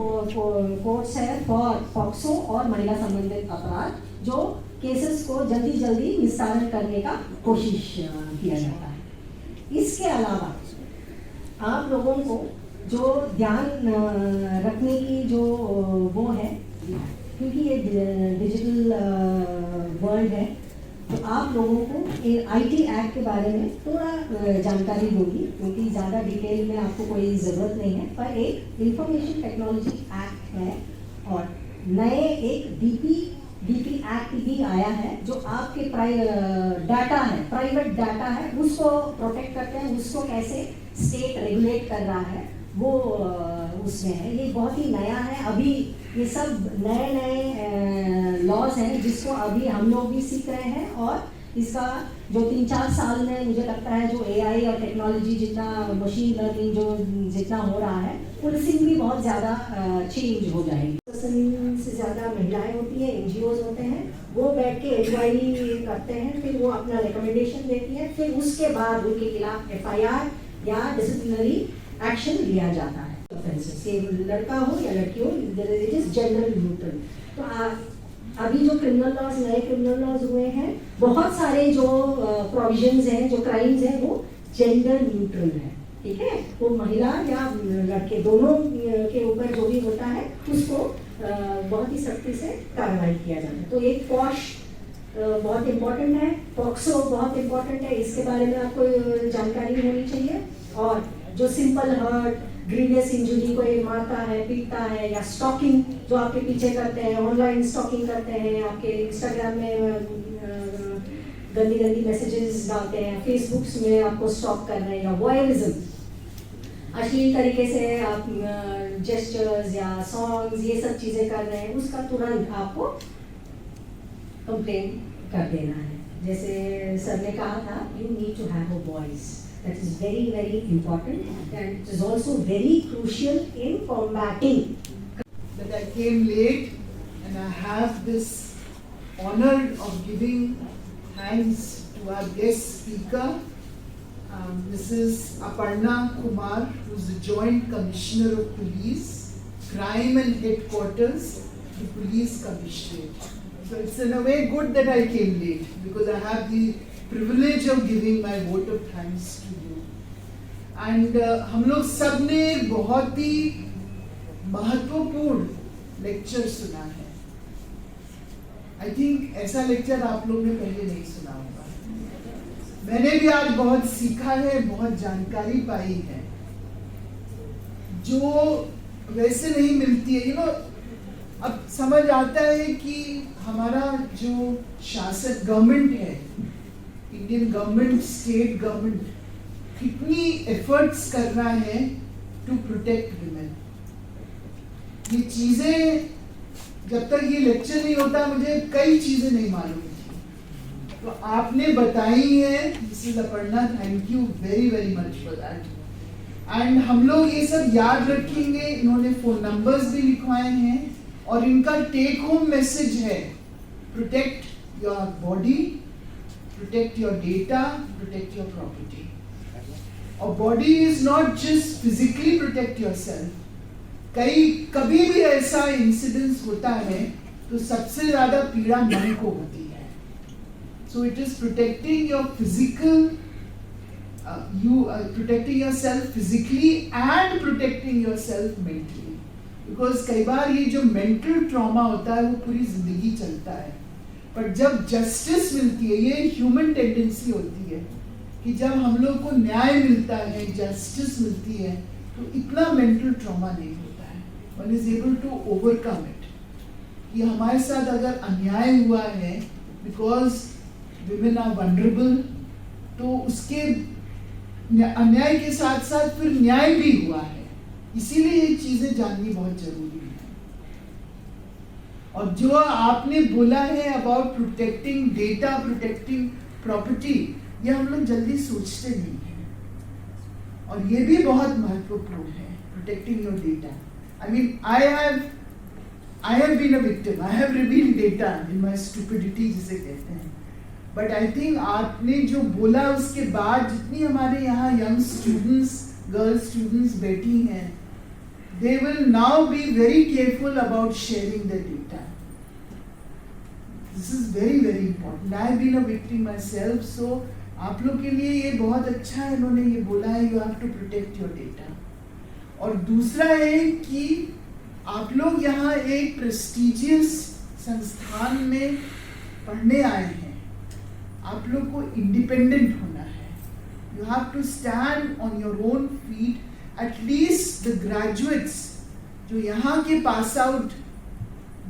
Courts है for POCSO और महिला संबंधित अपराध, जो केसेस को जल्दी निस्तारण करने का कोशिश किया जाता है। इसके अलावा आप लोगों को जो ध्यान रखने की जो वो है, क्योंकि ये डिजिटल वर्ल्ड है, तो आप लोगों को आईटी एक्ट के बारे में थोड़ा जानकारी होगी, क्योंकि ज़्यादा डिटेल में आपको कोई ज़रूरत नहीं है। पर एक इंफॉर्मेशन टेक्नोलॉजी एक्ट है और नए एक डीपी एक्ट भी आया है, जो आपके डाटा है, प्राइवेट डाटा है, उसको प्रोटेक्ट करते हैं, उसको कैसे स्टेट रेगुलेट कर रहा है वो उसमें है। ये बहुत ही नया है, अभी ये सब नए लॉज हैं जिसको अभी हम लोग भी सीख रहे हैं, और इसका जो 3-4 साल में मुझे लगता है जो एआई और टेक्नोलॉजी जितना, मशीन लर्निंग जो जितना हो रहा है, पुलिसिंग भी बहुत ज़्यादा चेंज हो जाएगी। से ज़्यादा महिलाएं होती हैं, एनजीओज होते हैं, वो बैठ के इंक्वायरी करते हैं, फिर वो अपना रिकमेंडेशन देती है, फिर उसके बाद उनके खिलाफ एफआईआर या डिसिप्लिनरी एक्शन लिया जाता है। लड़का हो या लड़की हो, इट इज जेंडर न्यूट्रल। तो अभी जो क्रिमिनल लॉज, नए क्रिमिनल लॉज हुए हैं, बहुत सारे जो प्रोविजंस हैं, जो क्राइम्स हैं, वो जेंडर न्यूट्रल है, ठीक है। वो महिला या लड़के दोनों के ऊपर जो भी होता है उसको बहुत ही सख्ती से कार्रवाई किया जाता है। तो एक पॉश बहुत इम्पोर्टेंट है, पॉक्सो बहुत इम्पोर्टेंट है, इसके बारे में आपको जानकारी होनी चाहिए। और जो सिंपल हर्ट, ग्रीवियस इंजरी, कोई मारता है, पीटता है, या स्टॉकिंग जो आपके पीछे करते हैं, ऑनलाइन स्टॉकिंग करते हैं, आपके इंस्टाग्राम में गंदी मैसेजेस डालते हैं, फेसबुक में आपको स्टॉक कर रहे हैं, या वॉयरिज्म, अश्लील तरीके से आप जेस्चर्स या सॉन्ग्स ये सब चीज़ें कर रहे हैं, उसका तुरंत आपको कंप्लेन कर देना है। जैसे सर ने कहा था, you need to have a voice, that is very important, and it is also very crucial in combating. That I came late and I have this honor of giving thanks to our guest speaker, Mrs. Aparna Kumar, who is the Joint Commissioner of Police, Crime and Headquarters, the Police Commissionerate. So it's in a way good that I came late, because I have the privilege of giving my vote of thanks to you. And हम लोग सब ने बहुत ही महत्वपूर्ण lecture सुना है। I think ऐसा lecture आप लोग ने पहले नहीं सुना होगा। मैंने भी आज बहुत सीखा है, बहुत जानकारी पाई है, जो वैसे नहीं मिलती है। अब समझ आता है कि हमारा जो शासन गवर्नमेंट है, इंडियन गवर्नमेंट, स्टेट गवर्नमेंट, कितनी एफर्ट्स कर रहा है टू प्रोटेक्ट विमेन। ये चीजें जब तक ये लेक्चर नहीं होता, मुझे कई चीजें नहीं मालूम थी, तो आपने बताई है। Mrs Aparna, thank you very much for that. And हम लोग ये सब याद रखेंगे। इन्होंने फोन नंबर्स भी लिखवाए हैं, और इनका टेक होम मैसेज है, protect your body, protect your data, protect your property. और body is not just physically protect yourself. कभी भी ऐसा इंसिडेंस होता है तो सबसे ज्यादा पीड़ा मन को होती है। So it is protecting your physical, protecting yourself physically and protecting yourself mentally. Because कई बार ये जो mental trauma होता है वो पूरी जिंदगी चलता है। पर जब जस्टिस मिलती है, ये ह्यूमन टेंडेंसी होती है कि जब हम लोग को न्याय मिलता है, जस्टिस मिलती है, तो इतना मेंटल ट्रॉमा नहीं होता है। One is able to overcome it. कि हमारे साथ अगर अन्याय हुआ है, बिकॉज विमेन आर वनरेबल, तो उसके अन्याय के साथ साथ फिर न्याय भी हुआ है। इसीलिए ये चीजें जाननी बहुत जरूरी है। और जो आपने बोला है about protecting data, protecting property, ये हम लोग जल्दी सोचते नहीं हैं, और ये भी बहुत महत्वपूर्ण है, protecting your data. I mean I have been a victim, I have revealed data in my stupidity जिसे कहते हैं। बट आई थिंक आपने जो बोला उसके बाद जितनी हमारे यहाँ यंग स्टूडेंट्स, गर्ल स्टूडेंट्स बैठी हैं, they will now be very careful about sharing the data. This is very very important. I have been a victim myself, so आप लोग के लिए ये बहुत अच्छा है, इन्होंने ये बोला है you have to protect your data. और दूसरा है कि आप लोग यहाँ एक prestigious संस्थान में पढ़ने आए हैं, आप लोग को independent होना है. You have to stand on your own feet. At least the graduates जो यहाँ के pass out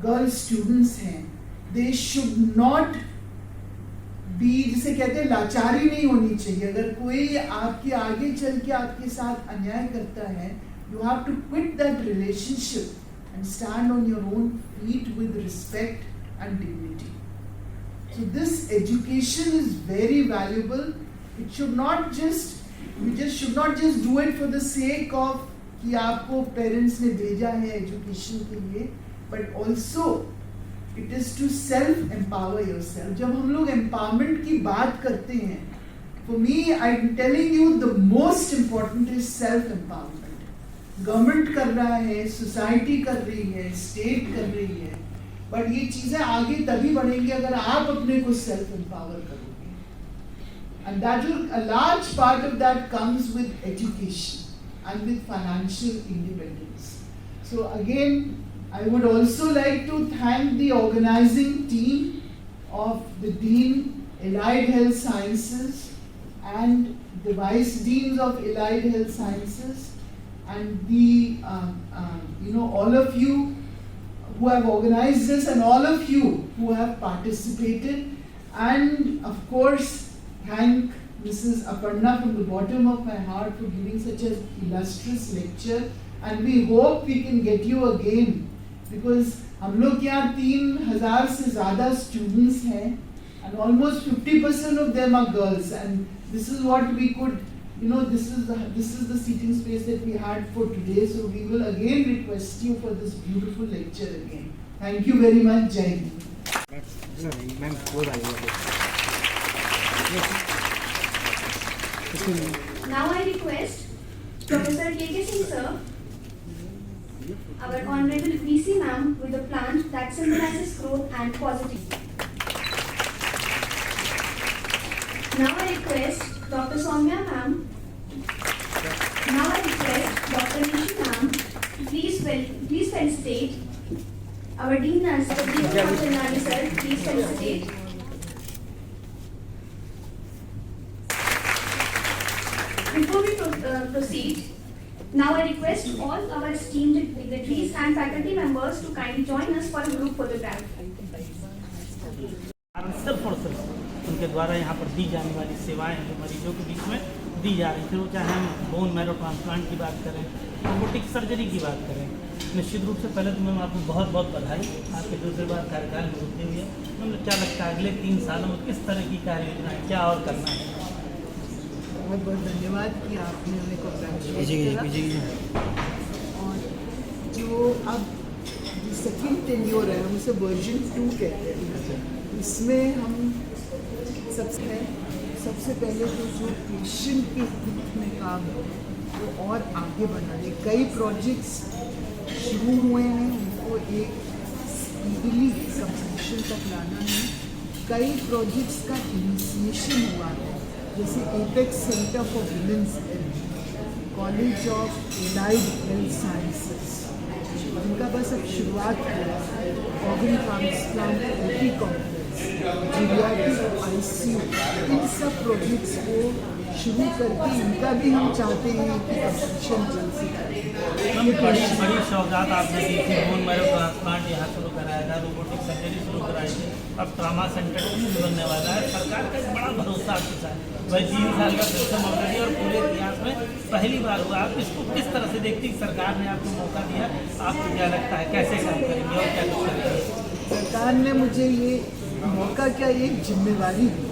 girl students हैं, they should not be, जिसे कहते हैं लाचारी नहीं होनी चाहिए. अगर कोई आपके आगे चल के आपके साथ अन्याय करता है, you have to quit that relationship and stand on your own feet with respect and dignity. So this education is very valuable. It should not just, you just should not just do it for the sake of कि आपको parents ने भेजा है education के लिए, but also it is to self empower yourself. जब हम लोग empowerment की बात करते हैं, for me I'm telling you the most important is self empowerment. Government कर रहा है, सोसाइटी कर रही है, स्टेट कर रही है, बट ये चीजें आगे तभी बढ़ेंगी अगर आप अपने को सेल्फ एम्पावर करोगे. And that will, a large part of that comes with education and with financial independence. So again, I would also like to thank the organizing team of the Dean Allied Health Sciences and the Vice Deans of Allied Health Sciences and the all of you who have organized this and all of you who have participated, and of course thank Mrs. Aparna from the bottom of my heart for giving such an illustrious lecture, and we hope we can get you again because हम लोग यहाँ 3,000 से ज़्यादा students हैं and almost 50% of them are girls, and this is what we could, this is the seating space that we had for today, so we will again request you for this beautiful lecture again. Thank you very much. Jai Hind. Now I request Professor K.K. Singh sir, our Honorable VC ma'am, with a plant that symbolizes growth and positivity. Now I request Dr. Soumya ma'am. Now I request Dr. Nishi ma'am, please felicitate our Dean Nurse, Dr. Nani sir, please felicitate. Before we proceed, now I request all our esteemed dignitaries and faculty members to kindly join us for a group photograph. सिर्फ और सिर्फ उनके द्वारा यहाँ पर दी जाने वाली सेवाएं जो मरीजों के बीच में दी जा रही थी, चाहे हम बोन मैरो ट्रांसप्लांट की बात करें, रोबोटिक सर्जरी की बात करें, निश्चित रूप से पहले तो मैम आपको बहुत बहुत बधाई आपके दूसरे बार कार्यकाल में होते हुए. मतलब क्या लगता है अगले 3 सालों में किस तरह की कार्य योजना है, क्या और करना है? बहुत बहुत धन्यवाद कि आपने हमें कॉन्ग्रेचुलेट करा. और जो अब सेकेंड टेन्योर है, हम उसे वर्जन 2 कहते हैं. इसमें हम सबसे पहले तो जो पेशेंट के हित में काम है वो और आगे बढ़ाने, कई प्रोजेक्ट्स शुरू हुए हैं, उनको एक स्पीडली कंप्लीशन तक लाना है. कई प्रोजेक्ट्स का इनिशिएशन हुआ है, जैसे apex centre for women's health, college of allied health sciences, जिनका बस अब शुरुआत हुआ है, organ transplant therapy complex, geriatric ICU, इन सब प्रोजेक्ट्स को शुरू करके इनका भी हम चाहते हैं कि कंप्लीशन जल्द से जल्द. बड़ी सौगात आपने दी थी, बोन मैरो ट्रांसप्लांट यहाँ शुरू कराया था, रोबोटिक सर्जरी शुरू कराई थी, अब ट्रामा सेंटर भी बनने वाला है. सरकार का एक बड़ा भरोसा आपके साथ, वही 3 साल का सिस्टम ऑलरेडी और पूरे इतिहास में पहली बार हुआ. आप इसको किस तरह से देखती, सरकार ने आपको मौका दिया, आपको क्या लगता है कैसे काम करेंगे और क्या कुछ करेंगे? सरकार ने मुझे ये मौका क्या, एक जिम्मेवारी दी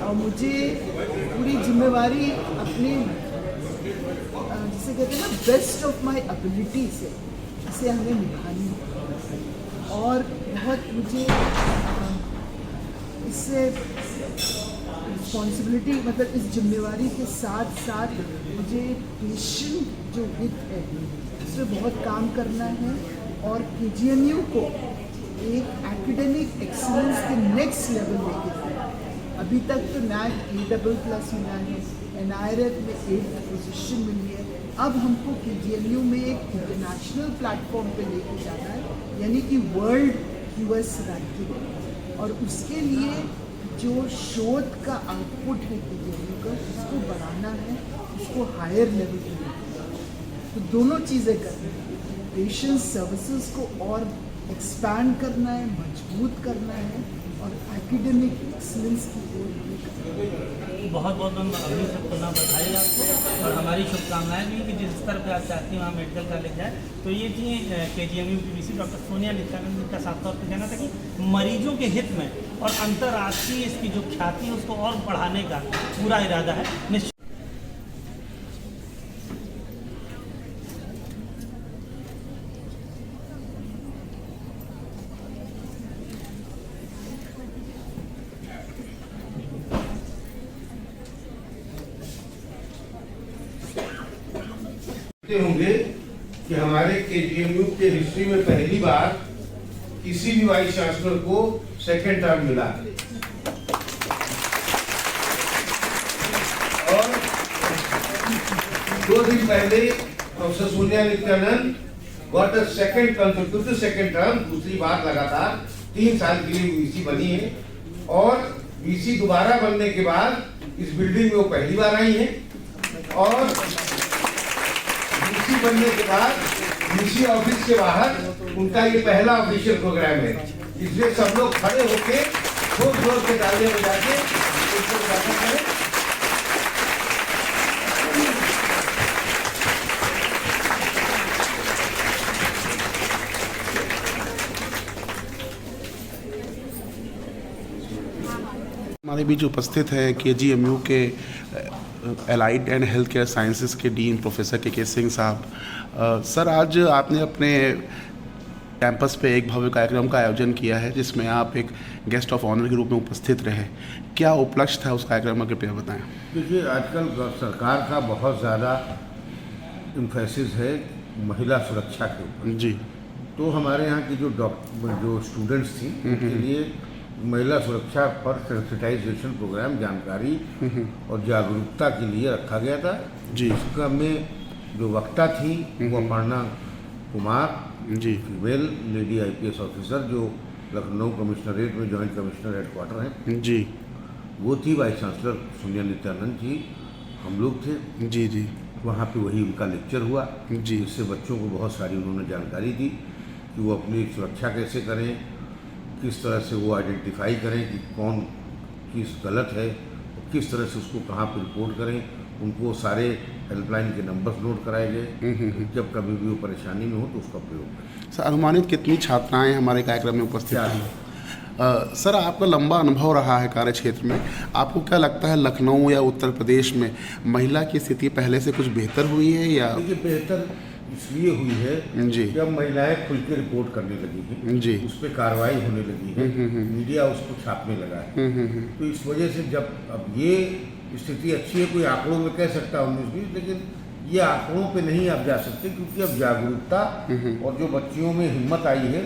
और मुझे पूरी जिम्मेवारी अपने जिसे कहते हैं ना बेस्ट ऑफ माय एबिलिटी से इसे हमें निभानी है. और बहुत मुझे इससे रिस्पॉन्सिबिलिटी मतलब इस जिम्मेवारी के साथ साथ मुझे पेशेंट जो विथ है उसमें बहुत काम करना है और KGMU को एक एकेडमिक एक्सीलेंस के नेक्स्ट लेवल लेके जाना। अभी तक तो NAC A++ मिला है, NIRF में 8th पोजीशन मिली है, अब हमको KGMU में एक इंटरनेशनल प्लेटफॉर्म पे लेके जाना है, यानी कि वर्ल्ड QS रैंकिंग। और उसके लिए जो शोध का आउटपुट है KGMU का, उसको बढ़ाना है, उसको हायर लेवल पे लेके जाना है। तो दोनों चीज़ें करनी है, पेशेंट सर्विसेज को और एक्सपैंड करना है, मजबूत करना है और एकेडमिक एक्सीलेंस की ओर बहुत बहुत हम अभी से पुनः बधाई आपको और हमारी शुभकामनाएं भी कि जिस स्तर पर आप चाहती हैं वहाँ मेडिकल कॉलेज जाए। तो ये थी KGMU की VC डॉक्टर सोनिया नित्यानंद का साफ तौर पर कहना था कि मरीजों के हित में और अंतर्राष्ट्रीय इसकी जो ख्याति है उसको और बढ़ाने का पूरा इरादा है। निश्चित होंगे कि हमारे KGMU के हिस्ट्री में पहली बार किसी भी वाइस चांसलर को सेकेंड टर्म मिला और 2 दिन पहले professor Sonia Nityanand got a second consecutive second term, दूसरी बार लगातार 3 साल के लिए VC बनी है। और VC दोबारा बनने के बाद इस बिल्डिंग में वो पहली बार आई है और VC बनने के बाद VC ऑफिस के बाहर उनका ये पहला ऑफिशियल प्रोग्राम है। इसलिए सब लोग खड़े होके खूब जोर से तालियां बजा के इसको स्वागत करें। हमारे बीच उपस्थित है KGMU के allied and health care sciences के डीन प्रोफेसर के सिंह साहब। सर, आज आपने अपने कैंपस पे एक भव्य कार्यक्रम का आयोजन किया है जिसमें आप एक गेस्ट ऑफ ऑनर के रूप में उपस्थित रहे। क्या उपलक्ष्य था उस कार्यक्रम में, कृपया बताएं। देखिए, आजकल सरकार का बहुत ज़्यादा इम्फेसिस है महिला सुरक्षा के ऊपर। जी। तो हमारे यहाँ की जो स्टूडेंट्स थी उनके लिए महिला सुरक्षा पर सेंसिटाइजेशन प्रोग्राम जानकारी और जागरूकता के लिए रखा गया था। जी। इसका में जो वक्ता थी वो Aparna Kumar ji, female lady IPS officer जो लखनऊ कमिश्नरेट में जॉइंट कमिश्नर हेडक्वार्टर हैं। जी। वो थी वाइस चांसलर सोनिया नित्यानंद जी, हम लोग थे। जी। जी। वहाँ पे वही उनका लेक्चर हुआ जी। जिससे बच्चों को बहुत सारी उन्होंने जानकारी दी कि वो अपनी सुरक्षा कैसे करें, किस तरह से वो आइडेंटिफाई करें कि कौन चीज़ गलत है, किस तरह से उसको कहाँ पर रिपोर्ट करें। उनको सारे हेल्पलाइन के नंबर्स नोट कराए गए, जब कभी भी वो परेशानी में हो तो उसका प्रयोग करें। सर, अनुमानित कितनी छात्राएं हमारे कार्यक्रम में उपस्थित थी? सर, आपका लंबा अनुभव रहा है कार्य क्षेत्र में, आपको क्या लगता है लखनऊ या उत्तर प्रदेश में महिला की स्थिति पहले से कुछ बेहतर हुई है या? देखिए, बेहतर इसलिए हुई है जी। जब महिलाएं खुल के रिपोर्ट करने लगी हैं, जी। उस पर कार्रवाई होने लगी है, मीडिया उसको छापने लगा है। तो इस वजह से जब अब ये स्थिति अच्छी है, कोई आंकड़ों में कह सकता हूँ 19-20, लेकिन ये आंकड़ों पे नहीं आप जा सकते क्योंकि अब जागरूकता और जो बच्चियों में हिम्मत आई है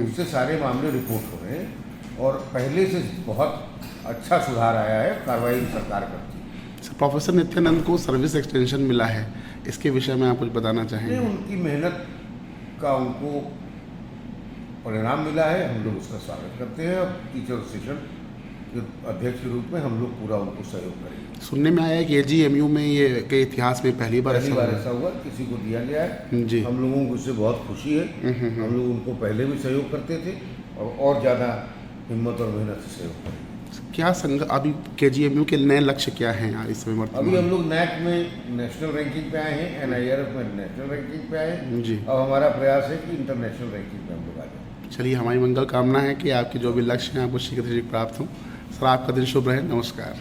उससे सारे मामले रिपोर्ट हो रहे हैं और पहले से बहुत अच्छा सुधार आया है, कार्रवाई सरकार करती है। सर, प्रोफेसर नित्यानंद को सर्विस एक्सटेंशन मिला है, इसके विषय में आप कुछ बताना चाहेंगे? उनकी मेहनत का उनको परिणाम मिला है, हम लोग उसका स्वागत करते हैं और टीचर एसोसिएशन के अध्यक्ष के रूप में हम लोग पूरा उनको सहयोग करेंगे। सुनने में आया है कि KGMU में ये के इतिहास में पहली बार ऐसा हुआ, किसी को दिया गया है। जी। हम लोगों को उससे बहुत खुशी है। हम लोग उनको पहले भी सहयोग करते थे और ज़्यादा हिम्मत और मेहनत से सहयोग करेंगे। क्या अभी KGMU के नए लक्ष्य क्या हैं इस समय वर्तमान? अभी हम लोग NAC में नेशनल रैंकिंग पे आए हैं, NIRF में नेशनल रैंकिंग पे आए हैं। जी। अब हमारा प्रयास है कि इंटरनेशनल रैंकिंग में हम लोग आ जाए। चलिए, हमारी मंगल कामना है कि आपके जो भी लक्ष्य हैं आपको शीघ्र प्राप्त हों। सर, आपका दिन शुभ रहे। नमस्कार।